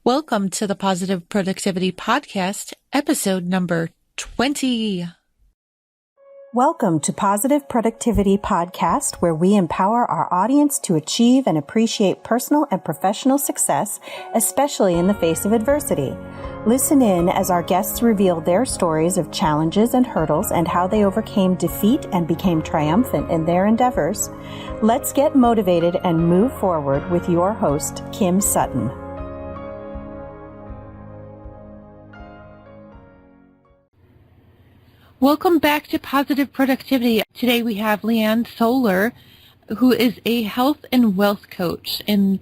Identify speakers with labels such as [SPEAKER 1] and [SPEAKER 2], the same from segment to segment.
[SPEAKER 1] Welcome to the Positive Productivity Podcast, episode number 20.
[SPEAKER 2] Welcome to Positive Productivity Podcast, where we empower our audience to achieve and appreciate personal and professional success, especially in the face of adversity. Listen in as our guests reveal their stories of challenges and hurdles and how they overcame defeat and became triumphant in their endeavors. Let's get motivated and move forward with your host, Kim Sutton.
[SPEAKER 1] Welcome back to Positive Productivity. Today we have Lianne Soller, who is a health and wealth coach. And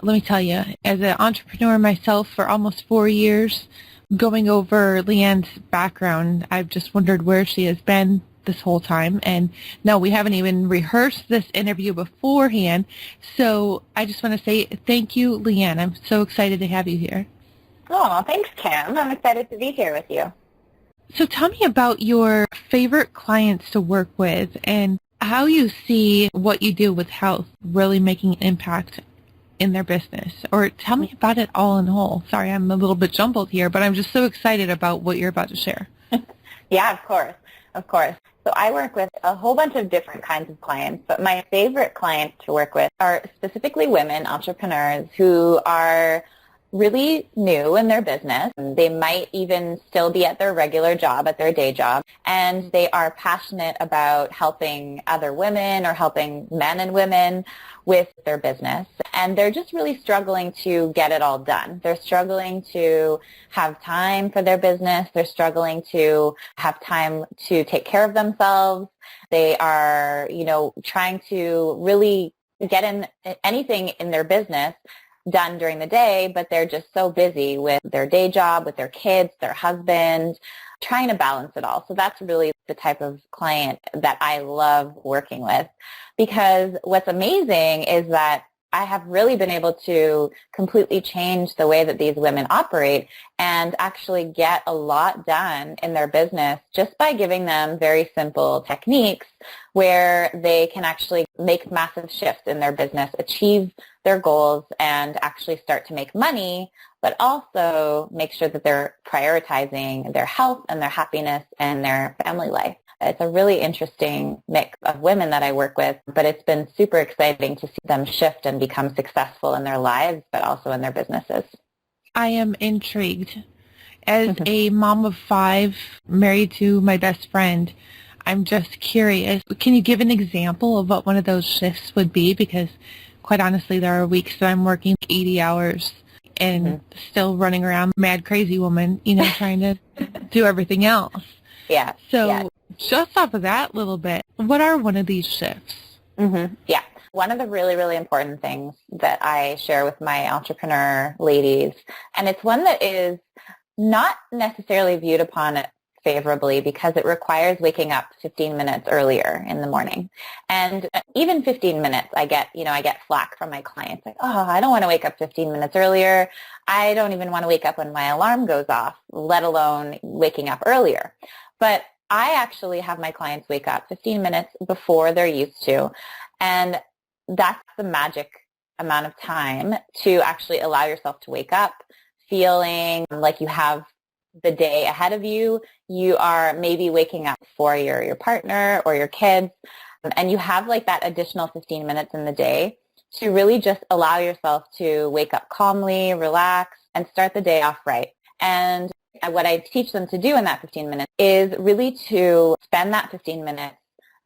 [SPEAKER 1] let me tell you, as an entrepreneur myself for almost 4 years, going over Lianne's background, I've just wondered where she has been this whole time. And no, we haven't even rehearsed this interview beforehand. So I just want to say thank you, Lianne. I'm so excited to have you here.
[SPEAKER 3] Oh, thanks, Kim. I'm excited to be here with you.
[SPEAKER 1] So tell me about your favorite clients to work with and how you see what you do with health really making an impact in their business. Or tell me about it all in whole. Sorry, I'm a little bit jumbled here, but I'm just so excited about what you're about to share.
[SPEAKER 3] Yeah, of course. So I work with a whole bunch of different kinds of clients, but my favorite clients to work with are specifically women entrepreneurs who are really new in their business. They might even still be at their regular job, at their day job, and they are passionate about helping other women or helping men and women with their business. And they're just really struggling to get it all done. They're struggling to have time for their business. They're struggling to have time to take care of themselves. They are, trying to really get in anything in their business done during the day, but they're just so busy with their day job, with their kids, their husband, trying to balance it all. So that's really the type of client that I love working with, because what's amazing is that I have really been able to completely change the way that these women operate and actually get a lot done in their business just by giving them very simple techniques where they can actually make massive shifts in their business, achieve their goals, and actually start to make money, but also make sure that they're prioritizing their health and their happiness and their family life. It's a really interesting mix of women that I work with, but it's been super exciting to see them shift and become successful in their lives, but also in their businesses.
[SPEAKER 1] I am intrigued. As a mom of 5, married to my best friend, I'm just curious. Can you give an example of what one of those shifts would be? Because quite honestly, there are weeks that I'm working 80 hours and still running around mad crazy woman, trying to do everything else.
[SPEAKER 3] Yeah.
[SPEAKER 1] So just off of that little bit, what are one of these shifts?
[SPEAKER 3] Yeah. One of the really, really important things that I share with my entrepreneur ladies, and it's one that is not necessarily viewed upon favorably because it requires waking up 15 minutes earlier in the morning. And even 15 minutes, I get flack from my clients like, oh, I don't want to wake up 15 minutes earlier. I don't even want to wake up when my alarm goes off, let alone waking up earlier. But I actually have my clients wake up 15 minutes before they're used to, and that's the magic amount of time to actually allow yourself to wake up feeling like you have the day ahead of you. You are maybe waking up for your partner or your kids, and you have like that additional 15 minutes in the day to really just allow yourself to wake up calmly, relax, and start the day off right. And what I teach them to do in that 15 minutes is really to spend that 15 minutes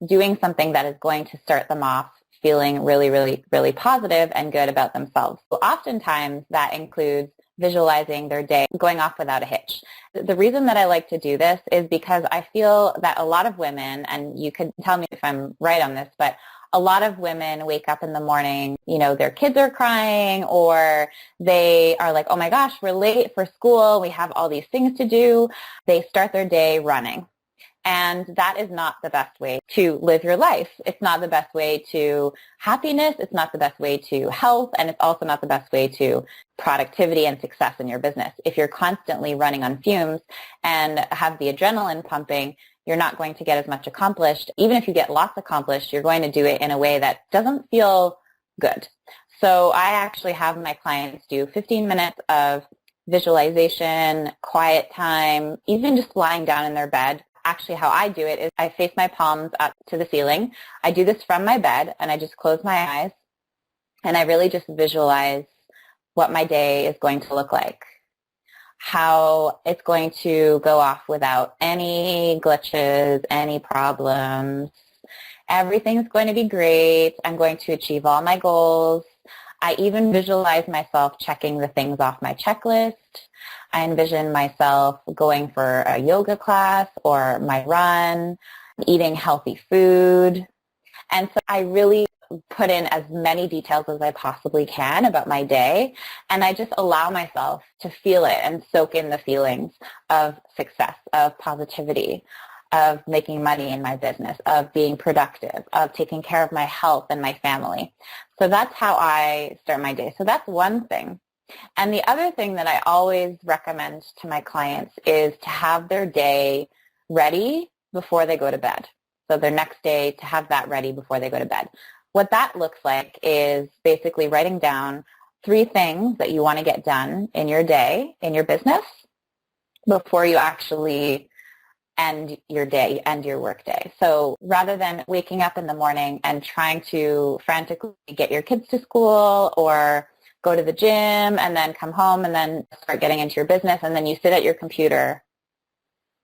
[SPEAKER 3] doing something that is going to start them off feeling really, really, really positive and good about themselves. So oftentimes that includes visualizing their day going off without a hitch. The reason that I like to do this is because I feel that a lot of women, and you could tell me if I'm right on this, but a lot of women wake up in the morning, their kids are crying, or they are like, oh my gosh, we're late for school. We have all these things to do. They start their day running. And that is not the best way to live your life. It's not the best way to happiness. It's not the best way to health. And it's also not the best way to productivity and success in your business. If you're constantly running on fumes and have the adrenaline pumping, you're not going to get as much accomplished. Even if you get lots accomplished, you're going to do it in a way that doesn't feel good. So I actually have my clients do 15 minutes of visualization, quiet time, even just lying down in their bed. Actually, how I do it is I face my palms up to the ceiling. I do this from my bed, and I just close my eyes, and I really just visualize what my day is going to look like, how it's going to go off without any glitches, any problems. Everything's going to be great. I'm going to achieve all my goals. I even visualize myself checking the things off my checklist. I envision myself going for a yoga class or my run, eating healthy food. And so I really put in as many details as I possibly can about my day, and I just allow myself to feel it and soak in the feelings of success, of positivity, of making money in my business, of being productive, of taking care of my health and my family. So that's how I start my day. So that's one thing. And the other thing that I always recommend to my clients is to have their day ready before they go to bed. So their next day, to have that ready before they go to bed. What that looks like is basically writing down 3 things that you want to get done in your day, in your business, before you actually end your day, end your work day. So rather than waking up in the morning and trying to frantically get your kids to school or go to the gym and then come home and then start getting into your business and then you sit at your computer,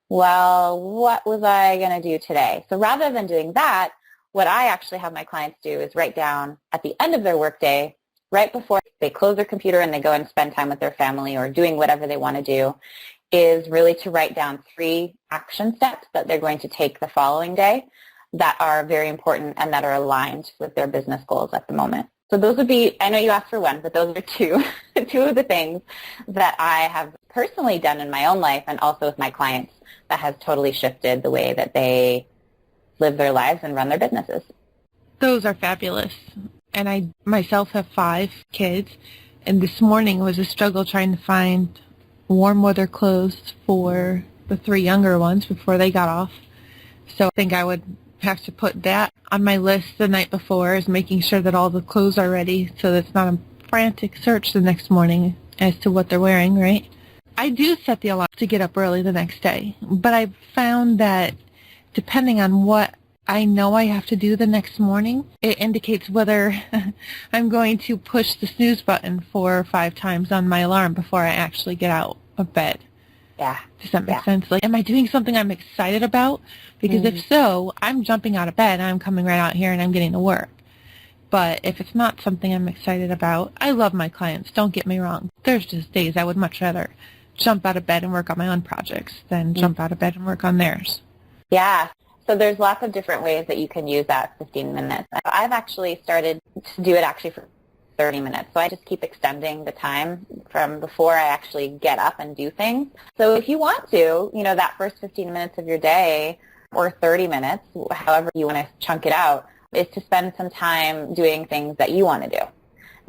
[SPEAKER 3] well, what was I going to do today? So rather than doing that, what I actually have my clients do is write down at the end of their workday, right before they close their computer and they go and spend time with their family or doing whatever they want to do, is really to write down 3 action steps that they're going to take the following day that are very important and that are aligned with their business goals at the moment. So those would be, I know you asked for 1, but those are 2, 2 of the things that I have personally done in my own life and also with my clients that has totally shifted the way that they live their lives and run their businesses.
[SPEAKER 1] Those are fabulous. And I myself have 5 kids, and this morning was a struggle trying to find warm weather clothes for the 3 younger ones before they got off. So I think I would have to put that on my list the night before, is making sure that all the clothes are ready so that it's not a frantic search the next morning as to what they're wearing, right? I do set the alarm to get up early the next day, but I've found that depending on what I know I have to do the next morning, it indicates whether I'm going to push the snooze button 4 or 5 times on my alarm before I actually get out of bed.
[SPEAKER 3] Yeah.
[SPEAKER 1] Does that make sense? Like, am I doing something I'm excited about? Because if so, I'm jumping out of bed and I'm coming right out here and I'm getting to work. But if it's not something I'm excited about, I love my clients, don't get me wrong. There's just days I would much rather jump out of bed and work on my own projects than jump out of bed and work on theirs.
[SPEAKER 3] Yeah. So there's lots of different ways that you can use that 15 minutes. I've actually started to do it actually for 30 minutes. So I just keep extending the time from before I actually get up and do things. So if you want to, that first 15 minutes of your day or 30 minutes, however you want to chunk it out, is to spend some time doing things that you want to do.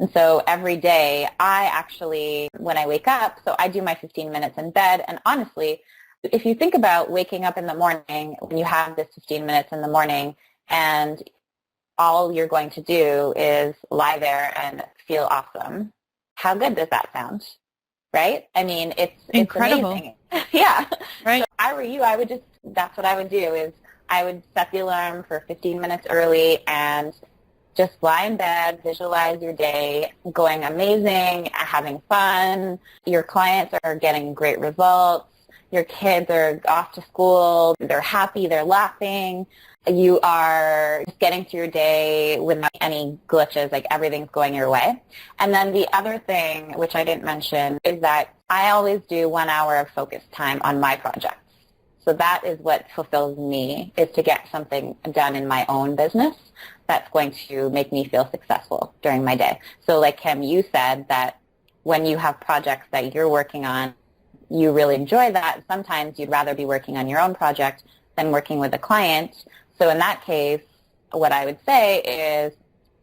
[SPEAKER 3] And so every day I actually, when I wake up, so I do my 15 minutes in bed. And honestly, if you think about waking up in the morning, when you have this 15 minutes in the morning and all you're going to do is lie there and feel awesome, how good does that sound? Right? I mean, it's
[SPEAKER 1] incredible.
[SPEAKER 3] Amazing. Yeah.
[SPEAKER 1] Right.
[SPEAKER 3] So if I were you, that's what I would do is I would set the alarm for 15 minutes early and just lie in bed, visualize your day going amazing, having fun. Your clients are getting great results. Your kids are off to school. They're happy. They're laughing. You are just getting through your day without any glitches, like everything's going your way. And then the other thing, which I didn't mention, is that I always do 1 hour of focus time on my projects. So that is what fulfills me, is to get something done in my own business that's going to make me feel successful during my day. So like Kim, you said that when you have projects that you're working on, you really enjoy that. Sometimes you'd rather be working on your own project than working with a client. So in that case, what I would say is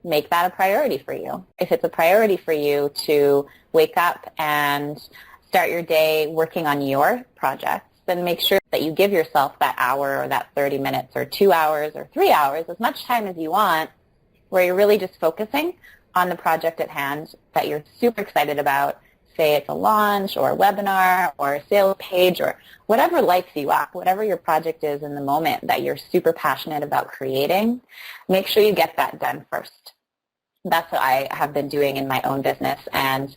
[SPEAKER 3] make that a priority for you. If it's a priority for you to wake up and start your day working on your projects, then make sure that you give yourself that hour or that 30 minutes or 2 hours or 3 hours, as much time as you want, where you're really just focusing on the project at hand that you're super excited about. Say it's a launch or a webinar or a sales page or whatever lights you up, whatever your project is in the moment that you're super passionate about creating, make sure you get that done first. That's what I have been doing in my own business. And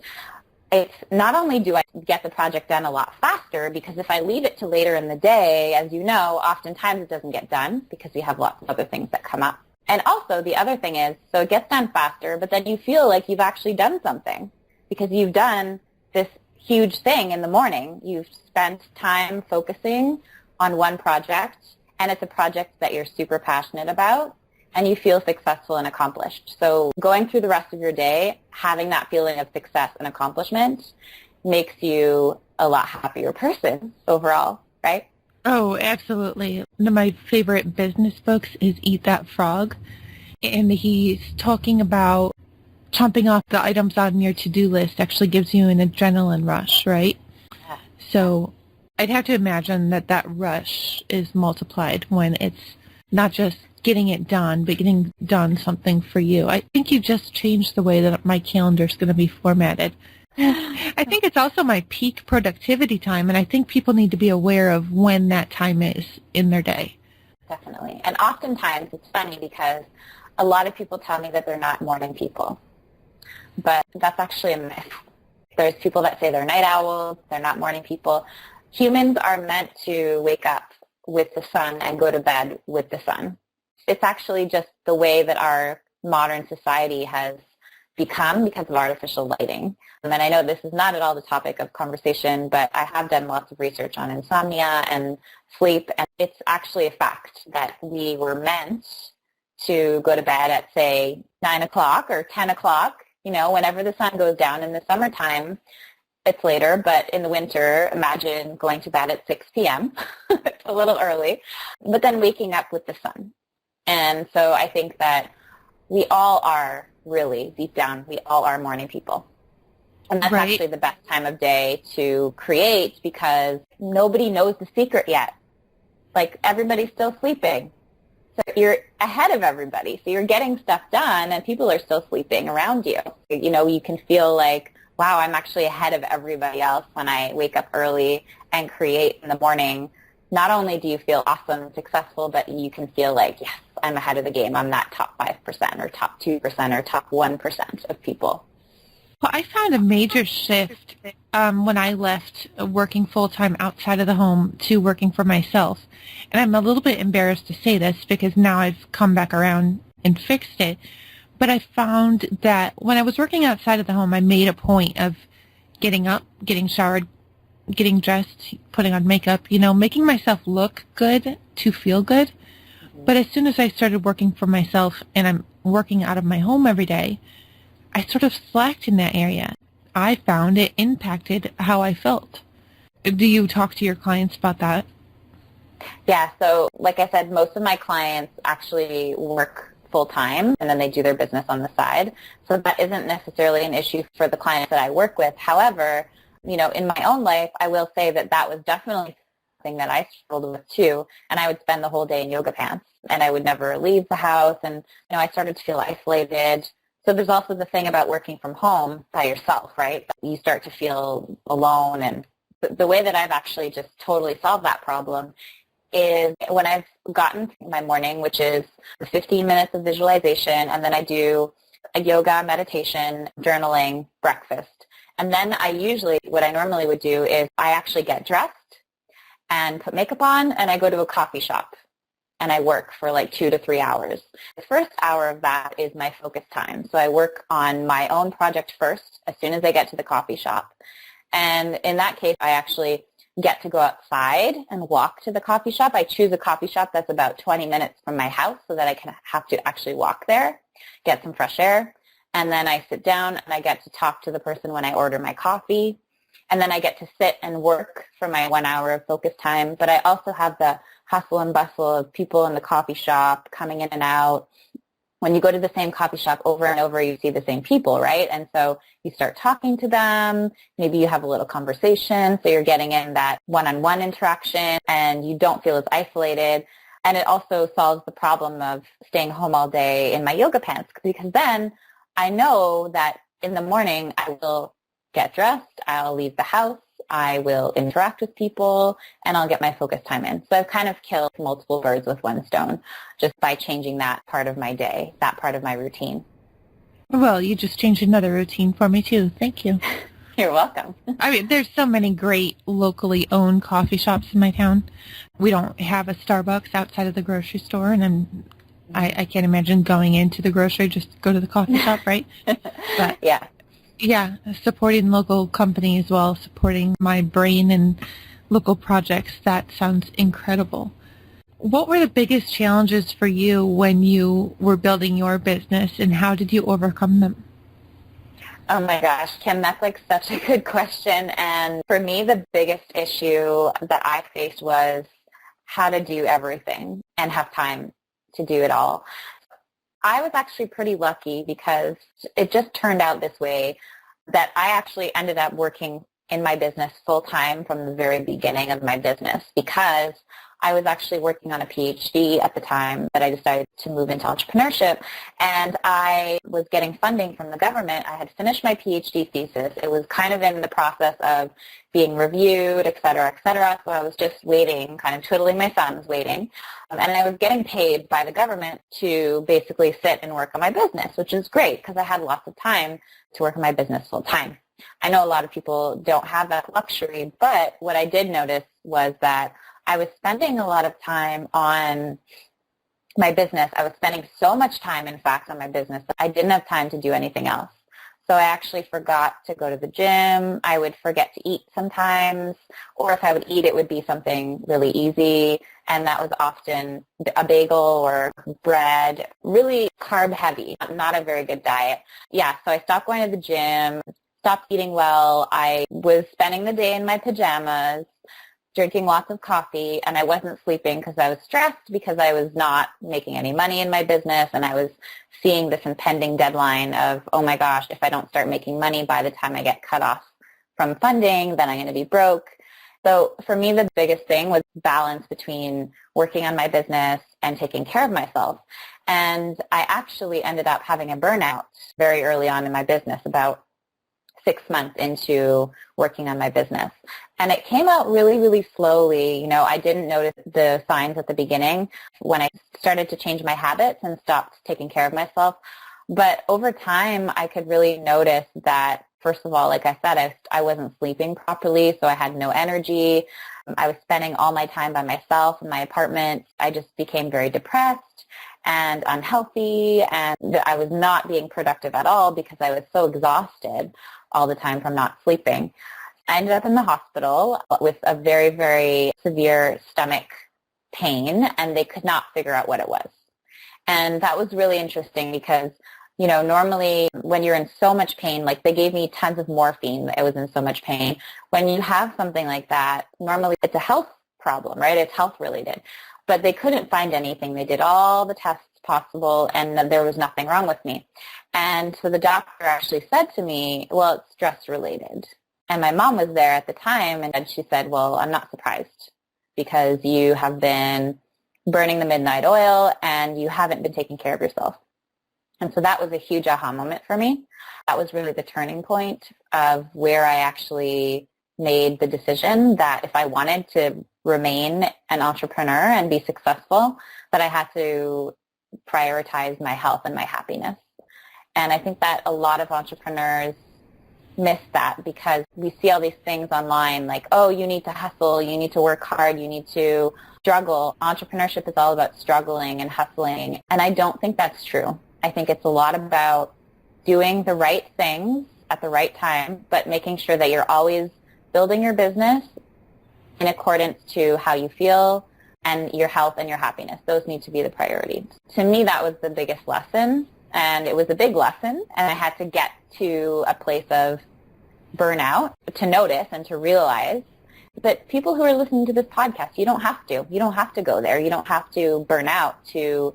[SPEAKER 3] it's not only do I get the project done a lot faster, because if I leave it to later in the day, as you know, oftentimes it doesn't get done because we have lots of other things that come up. And also the other thing is, so it gets done faster, but then you feel like you've actually done something because you've done this huge thing in the morning. You've spent time focusing on one project, and it's a project that you're super passionate about, and you feel successful and accomplished. So going through the rest of your day, having that feeling of success and accomplishment makes you a lot happier person overall, right?
[SPEAKER 1] Oh, absolutely. One of my favorite business books is Eat That Frog, and he's talking about chomping off the items on your to-do list actually gives you an adrenaline rush, right?
[SPEAKER 3] Yeah.
[SPEAKER 1] So I'd have to imagine that that rush is multiplied when it's not just getting it done, but getting done something for you. I think you just changed the way that my calendar is going to be formatted. I think it's also my peak productivity time, and I think people need to be aware of when that time is in their day.
[SPEAKER 3] Definitely. And oftentimes it's funny because a lot of people tell me that they're not morning people. But that's actually a myth. There's people that say they're night owls, they're not morning people. Humans are meant to wake up with the sun and go to bed with the sun. It's actually just the way that our modern society has become because of artificial lighting. And I know this is not at all the topic of conversation, but I have done lots of research on insomnia and sleep, and it's actually a fact that we were meant to go to bed at, say, 9 o'clock or 10 o'clock. You know, whenever the sun goes down. In the summertime, it's later, but in the winter, imagine going to bed at 6 p.m. It's a little early, but then waking up with the sun. And so I think that we all are really, deep down, we all are morning people. And that's
[SPEAKER 1] Right.
[SPEAKER 3] actually the best time of day to create because nobody knows the secret yet. Like, everybody's still sleeping. So you're ahead of everybody. So you're getting stuff done and people are still sleeping around you. You know, you can feel like, wow, I'm actually ahead of everybody else when I wake up early and create in the morning. Not only do you feel awesome and successful, but you can feel like, yes, I'm ahead of the game. I'm that top 5% or top 2% or top 1% of people.
[SPEAKER 1] Well, I found a major shift when I left working full-time outside of the home to working for myself. And I'm a little bit embarrassed to say this because now I've come back around and fixed it. But I found that when I was working outside of the home, I made a point of getting up, getting showered, getting dressed, putting on makeup, you know, making myself look good to feel good. But as soon as I started working for myself and I'm working out of my home every day, I sort of slacked in that area. I found it impacted how I felt. Do you talk to your clients about that?
[SPEAKER 3] Yeah, so like I said, most of my clients actually work full-time and then they do their business on the side. So that isn't necessarily an issue for the clients that I work with. However, you know, in my own life, I will say that that was definitely something that I struggled with too. And I would spend the whole day in yoga pants and I would never leave the house. And, you know, I started to feel isolated. So there's also the thing about working from home by yourself, right? You start to feel alone. And the way that I've actually just totally solved that problem is when I've gotten my morning, which is 15 minutes of visualization, and then I do a yoga, meditation, journaling, breakfast. And then what I normally would do is I actually get dressed and put makeup on, and I go to a coffee shop. And I work for like 2 to 3 hours. The first hour of that is my focus time. So I work on my own project first as soon as I get to the coffee shop. And in that case, I actually get to go outside and walk to the coffee shop. I choose a coffee shop that's about 20 minutes from my house so that I can have to actually walk there, get some fresh air. And then I sit down and I get to talk to the person when I order my coffee. And then I get to sit and work for my 1 hour of focus time. But I also have the hustle and bustle of people in the coffee shop coming in and out. When you go to the same coffee shop over and over, you see the same people, right? And so you start talking to them. Maybe you have a little conversation. So you're getting in that one-on-one interaction and you don't feel as isolated. And it also solves the problem of staying home all day in my yoga pants because then I know that in the morning I will get dressed, I'll leave the house, I will interact with people, and I'll get my focus time in. So I've kind of killed multiple birds with one stone just by changing that part of my day, that part of my routine.
[SPEAKER 1] Well, you just changed another routine for me, too. Thank you.
[SPEAKER 3] You're welcome.
[SPEAKER 1] I mean, there's so many great locally owned coffee shops in my town. We don't have a Starbucks outside of the grocery store, and I can't imagine going into the grocery just to go to the coffee shop, right? But yeah, supporting local companies while supporting my brain and local projects, that sounds incredible. What were the biggest challenges for you when you were building your business, and how did you overcome them?
[SPEAKER 3] Oh my gosh, Kim, that's like such a good question. And for me, the biggest issue that I faced was how to do everything and have time to do it all. I was actually pretty lucky because it just turned out this way that I actually ended up working in my business full-time from the very beginning of my business, because I was actually working on a PhD at the time that I decided to move into entrepreneurship, and I was getting funding from the government. I had finished my PhD thesis. It was kind of in the process of being reviewed, et cetera, so I was just waiting, kind of twiddling my thumbs, waiting. And I was getting paid by the government to basically sit and work on my business, which is great because I had lots of time to work on my business full time. I know a lot of people don't have that luxury, but what I did notice was that I was spending a lot of time on my business. I was spending so much time, in fact, on my business that I didn't have time to do anything else. So I actually forgot to go to the gym. I would forget to eat sometimes, or if I would eat, it would be something really easy, and that was often a bagel or bread, really carb heavy, not a very good diet. Yeah, so I stopped going to the gym, stopped eating well. I was spending the day in my pajamas, drinking lots of coffee, and I wasn't sleeping because I was stressed because I was not making any money in my business, and I was seeing this impending deadline of, oh my gosh, if I don't start making money by the time I get cut off from funding, then I'm going to be broke. So for me, the biggest thing was balance between working on my business and taking care of myself. And I actually ended up having a burnout very early on in my business, about 6 months into working on my business. And it came out really, really slowly. You know, I didn't notice the signs at the beginning when I started to change my habits and stopped taking care of myself. But over time, I could really notice that, first of all, like I said, I wasn't sleeping properly, so I had no energy. I was spending all my time by myself in my apartment. I just became very depressed and unhealthy, and I was not being productive at all because I was so exhausted all the time from not sleeping. I ended up in the hospital with a very, very severe stomach pain, and they could not figure out what it was. And that was really interesting because, you know, normally when you're in so much pain, like they gave me tons of morphine, I was in so much pain. When you have something like that, normally it's a health problem, right? It's health related. But they couldn't find anything. They did all the tests possible, and there was nothing wrong with me. And so the doctor actually said to me, well, it's stress related. And my mom was there at the time, and she said, well, I'm not surprised because you have been burning the midnight oil and you haven't been taking care of yourself. And so that was a huge aha moment for me. That was really the turning point of where I actually made the decision that if I wanted to remain an entrepreneur and be successful, that I had to prioritize my health and my happiness. And I think that a lot of entrepreneurs miss that because we see all these things online like, oh, you need to hustle, you need to work hard, you need to struggle. Entrepreneurship is all about struggling and hustling. And I don't think that's true. I think it's a lot about doing the right things at the right time, but making sure that you're always building your business in accordance to how you feel and your health and your happiness. Those need to be the priority. To me, that was the biggest lesson, and it was a big lesson, and I had to get to a place of burnout to notice and to realize that people who are listening to this podcast, you don't have to. You don't have to go there. You don't have to burn out to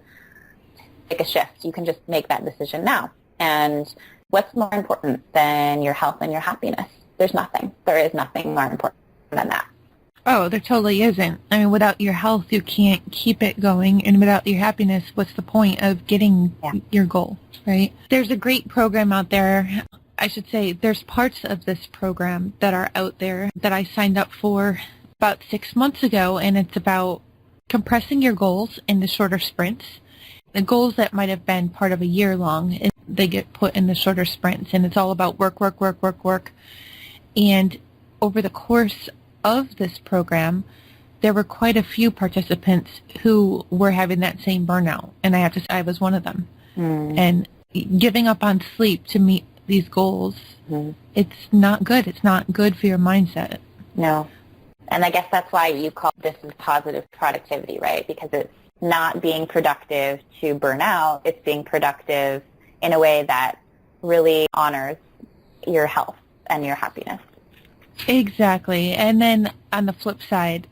[SPEAKER 3] take a shift. You can just make that decision now. And what's more important than your health and your happiness? There's nothing. There is nothing more important than that.
[SPEAKER 1] Oh, there totally isn't. I mean, without your health, you can't keep it going. And without your happiness, what's the point of getting your goal, right? There's a great program out there. I should say there's parts of this program that are out there that I signed up for about 6 months ago, and it's about compressing your goals into shorter sprints. The goals that might have been part of a year long, they get put in the shorter sprints, and it's all about work, work, work, work, work. And over the course of this program, there were quite a few participants who were having that same burnout, and I have to say I was one of them. And giving up on sleep to meet these goals, it's not good. It's not good for your mindset.
[SPEAKER 3] No. And I guess that's why you call this is positive productivity, right? Because it's not being productive to burn out. It's being productive in a way that really honors your health and your happiness.
[SPEAKER 1] Exactly. And then on the flip side,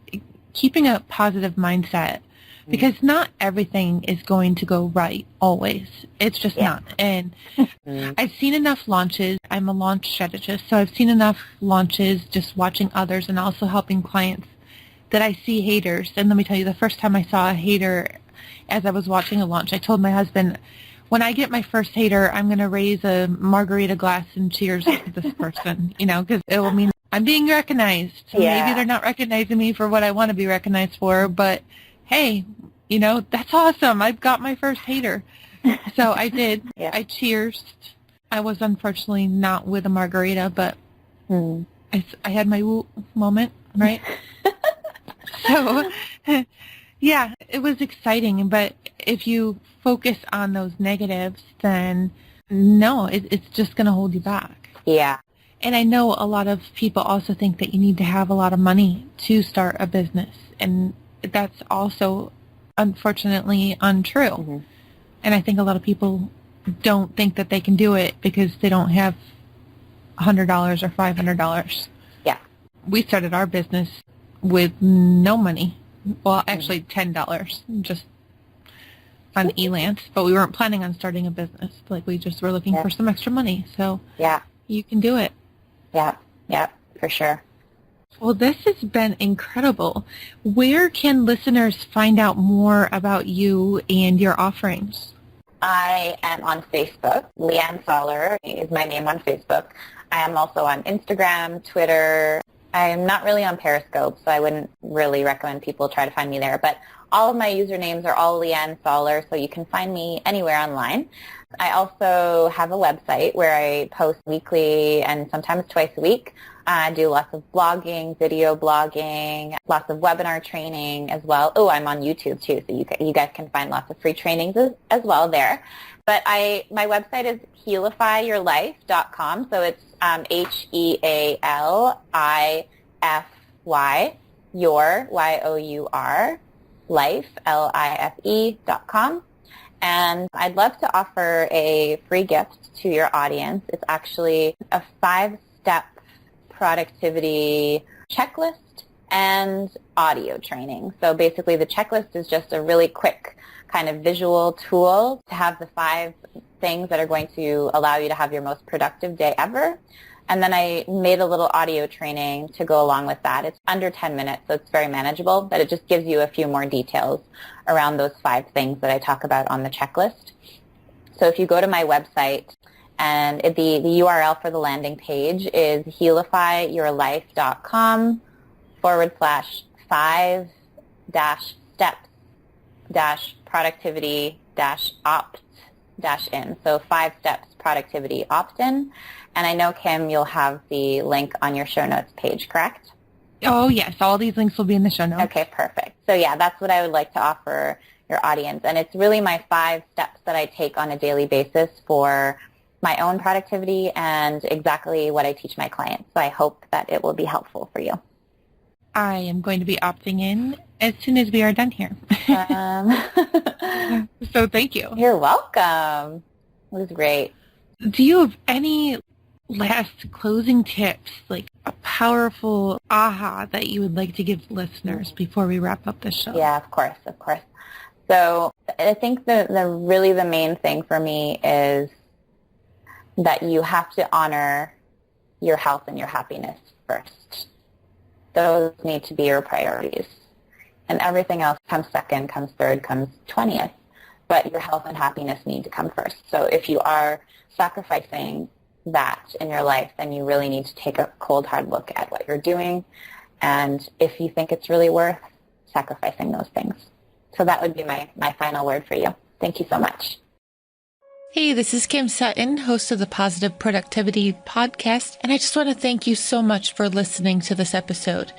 [SPEAKER 1] keeping a positive mindset, because not everything is going to go right always. It's just not. And I've seen enough launches. I'm a launch strategist, so I've seen enough launches just watching others and also helping clients that I see haters. And let me tell you, the first time I saw a hater as I was watching a launch, I told my husband, when I get my first hater, I'm going to raise a margarita glass and cheers to this person, because it will mean I'm being recognized. Maybe they're not recognizing me for what I want to be recognized for, but hey, that's awesome. I've got my first hater. So I did. I cheersed. I was unfortunately not with a margarita, but I had my woo moment, right? So, yeah, it was exciting. But if you focus on those negatives, then no, it's just going to hold you back.
[SPEAKER 3] Yeah.
[SPEAKER 1] And I know a lot of people also think that you need to have a lot of money to start a business. And that's also, unfortunately, untrue. And I think a lot of people don't think that they can do it because they don't have $100 or $500.
[SPEAKER 3] Yeah.
[SPEAKER 1] We started our business with no money. Well, actually $10 just on Elance, but we weren't planning on starting a business. Like, we just were looking for some extra money. So you can do it.
[SPEAKER 3] Yeah, for sure.
[SPEAKER 1] Well, this has been incredible. Where can listeners find out more about you and your offerings?
[SPEAKER 3] I am on Facebook. Lianne Soller is my name on Facebook. I am also on Instagram, Twitter. I am not really on Periscope, so I wouldn't really recommend people try to find me there. But all of my usernames are all Lianne Soller, so you can find me anywhere online. I also have a website where I post weekly and sometimes twice a week. I do lots of blogging, video blogging, lots of webinar training as well. Oh, I'm on YouTube too, so you guys can find lots of free trainings as well there. But my website is healifyyourlife.com, so it's HEALIFY, your, YOUR, life, LIFE.com. And I'd love to offer a free gift to your audience. It's actually a 5-step productivity checklist and audio training. So basically the checklist is just a really quick kind of visual tool to have the 5 things that are going to allow you to have your most productive day ever. And then I made a little audio training to go along with that. It's under 10 minutes, so it's very manageable, but it just gives you a few more details around those 5 things that I talk about on the checklist. So if you go to my website, and the URL for the landing page is healify-your-life.com/5-steps-productivity-opt-in. So 5 steps productivity opt-in. And I know, Kim, you'll have the link on your show notes page, correct?
[SPEAKER 1] Oh, yes. All these links will be in the show notes.
[SPEAKER 3] Okay, perfect. So, yeah, that's what I would like to offer your audience. And it's really my 5 steps that I take on a daily basis for my own productivity and exactly what I teach my clients. So I hope that it will be helpful for you.
[SPEAKER 1] I am going to be opting in as soon as we are done here. So thank you.
[SPEAKER 3] You're welcome. It was great.
[SPEAKER 1] Do you have any last closing tips, like a powerful aha that you would like to give listeners before we wrap up the show?
[SPEAKER 3] Yeah, of course. So I think the main thing for me is that you have to honor your health and your happiness first. Those need to be your priorities. And everything else comes second, comes third, comes 20th. But your health and happiness need to come first. So if you are sacrificing that in your life, then you really need to take a cold, hard look at what you're doing. And if you think it's really worth sacrificing those things. So that would be my final word for you. Thank you so much.
[SPEAKER 1] Hey, this is Kim Sutton, host of the Positive Productivity Podcast, and I just want to thank you so much for listening to this episode.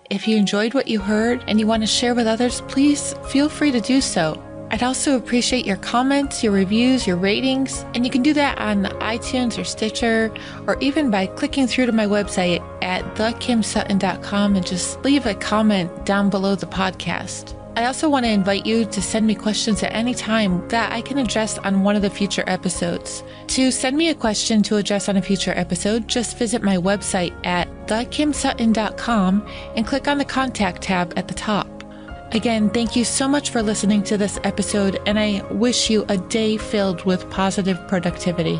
[SPEAKER 1] If you enjoyed what you heard and you want to share with others, please feel free to do so. I'd also appreciate your comments, your reviews, your ratings, and you can do that on iTunes or Stitcher, or even by clicking through to my website at thekimsutton.com and just leave a comment down below the podcast. I also want to invite you to send me questions at any time that I can address on one of the future episodes. To send me a question to address on a future episode, just visit my website at thekimsutton.com and click on the contact tab at the top. Again, thank you so much for listening to this episode, and I wish you a day filled with positive productivity.